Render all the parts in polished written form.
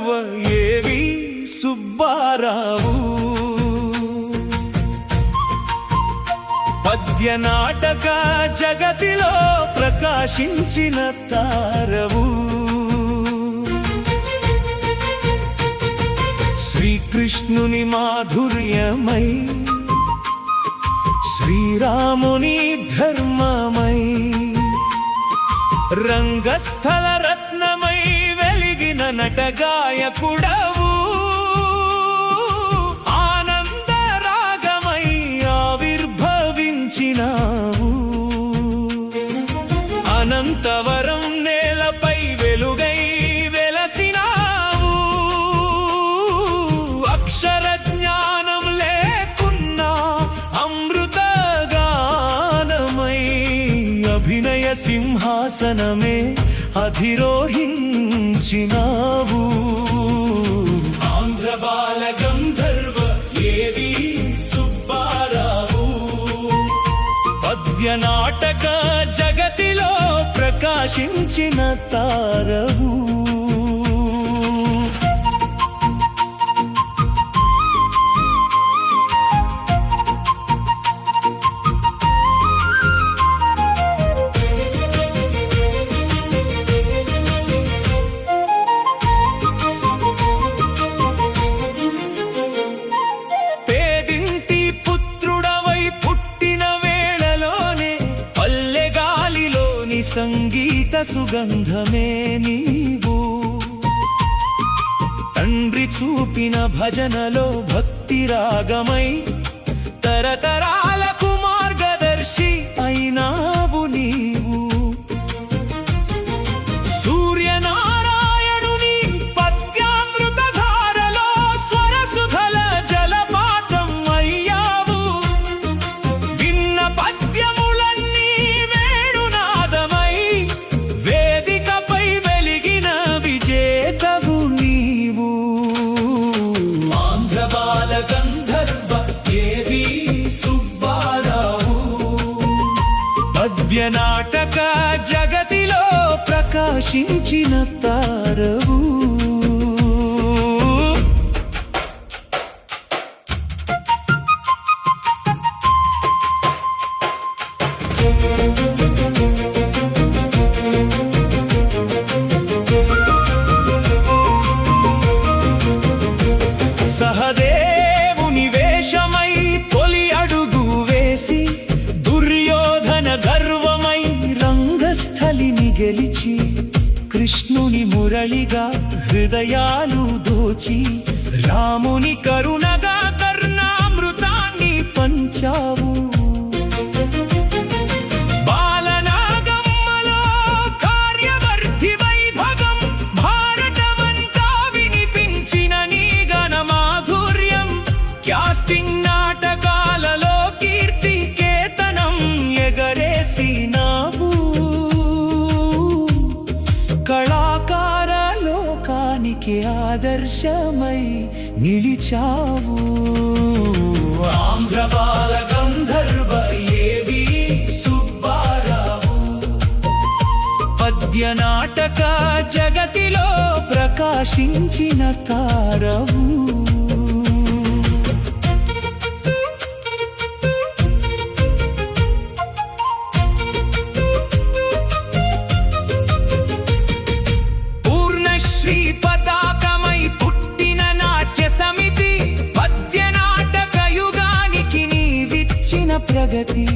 గంధర్వ ఏవి సుబ్బారావు. పద్య నాటక జగతిలో ప్రకాశించిన తారవు. శ్రీకృష్ణుని మాధుర్యమై, శ్రీరాముని ధర్మమై, రంగస్థల రత్నమై వెలిగిన నటగాయకుడవు. ఆనంద రాగమై ఆవిర్భవించినావు. అనంతవరం నేలపై వెలుగై వెలసినావు. అక్షర జ్ఞానం లేకున్నా అమృత గానమై అభినయ సింహాసనమే అధిరోహించినావు. ఆంధ్ర బాల గంధర్వ ఏవి సుబ్బారావు. పద్య నాటక జగతిలో ప్రకాశించిన తారవు. సంగీత సుగంధమే నీవు. తండ్రి చూపిన భజనలో భక్తి రాగమై తరతరాలకు మార్గదర్శి అయినావు నీవు. సూర్యనారాయణుని పద్యామృత ధారలో స్వరసుధల జలపాతం అయ్యావు. విన్న పద్యములన్నీ వేణునాదమై వేదికపై వెలిగిన విజేతవు నీవు. ఆంధ్ర బాల గంధర్వ ఏవి సుబ్బారావు. పద్య నాటక జగతిలో ప్రకాశించిన తారవు. సహదేవుని వేషమై తొలి అడుగు వేసి దుర్యోధన గర్వమై రంగస్థలిని గెలిచి కృష్ణుని మురళిగా హృదయాలు దోచి రాముని కరుణగా కర్ణామృతాన్ని పంచావు. బాలనాగమ్మలో కార్యవర్ధి వైభవం భారతమంతా వినిపించిన నీ గణ మాధుర్యం. క్యాస్టింగ్ నాటకాలలో కీర్తి కేతనం ఎగరేసినావు. కళాకార లోకానికి ఆదర్శమై నిలిచావు. ఆంధ్ర బాల గంధర్వ ఏవి సుబ్బారావు. పద్య నాటక జగతిలో ప్రకాశించిన తారవు. పూర్ణశ్రీ పతాకమై పుట్టిన నాట్య సమితి పద్య నాటక యుగానికి నీవిచ్చిన ప్రగతి.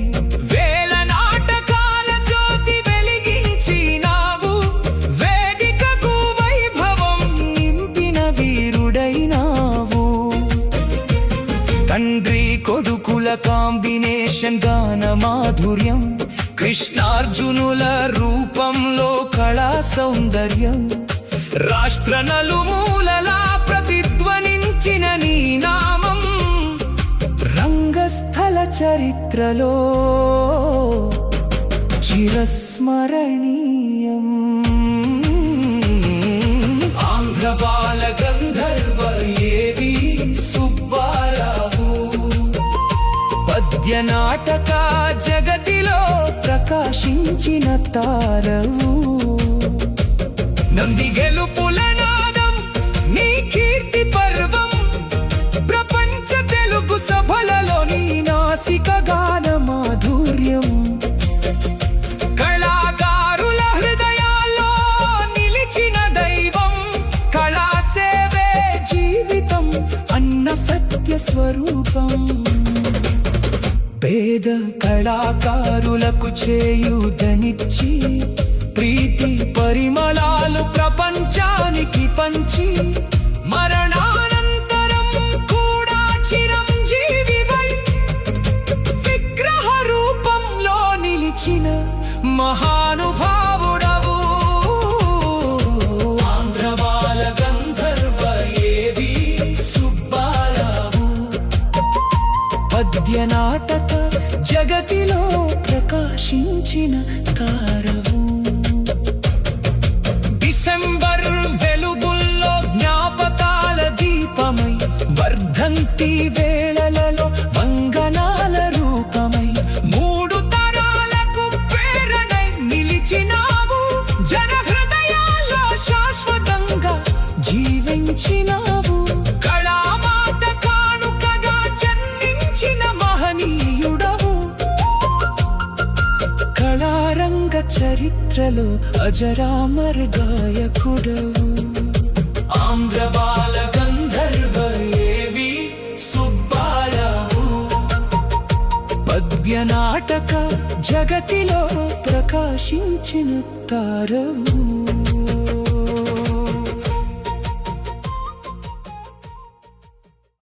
వేల నాటకాల జ్యోతి వెలిగించినావు. వేదికకు వైభవం నింపిన వీరుడైనావు. తండ్రి కొడుకుల కాంబినేషన్ గాన మాధుర్యం. కృష్ణార్జునుల రూపంలో కళా సౌందర్యం. రాష్ట్ర నలుమూలలా ప్రతిధ్వనించిన నీ నామం రంగస్థల చరిత్రలో చిరస్మరణీయం. ఆంధ్ర బాల గంధర్వ ఏవి సుబ్బారావు. పద్య నాటక జగతిలో ప్రకాశించిన తారవు. నంది గెలుపుల నాదం నీ అన్న సత్య స్వరూపం. పేద కళాకారులకు చేయూతనిచ్చి ప్రీతి పరిమళాలు ప్రపంచానికి పంచి మరణానంతరం కూడా చిరంజీవివై విగ్రహ రూపంలో నిలిచిన మహానుభావుడవు. ఆంధ్ర బాల గంధర్వ ఏవి సుబ్బారావు. పద్య నాటక జగతిలో ప్రకాశించిన తారవు. డిసెంబర్ వెలుగుల్లో జ్ఞాపకాల దీపమై వర్ధంతి వేళలలో వంగనాల రూపమై మూడు తరాలకు ప్రేరణై నిలిచినావు. జన హృదయాల్లో శాశ్వతంగా జీవించినావు. కళామాత కానుకగా జన్మించిన మహనీయుడవు. కళారంగ చరిత్రలో అజరామర గాయకుడవు. ఆంధ్ర బాల గంధర్వ ఏవి సుబ్బారావు. పద్య నాటక జగతిలో ప్రకాశించిన తారవు.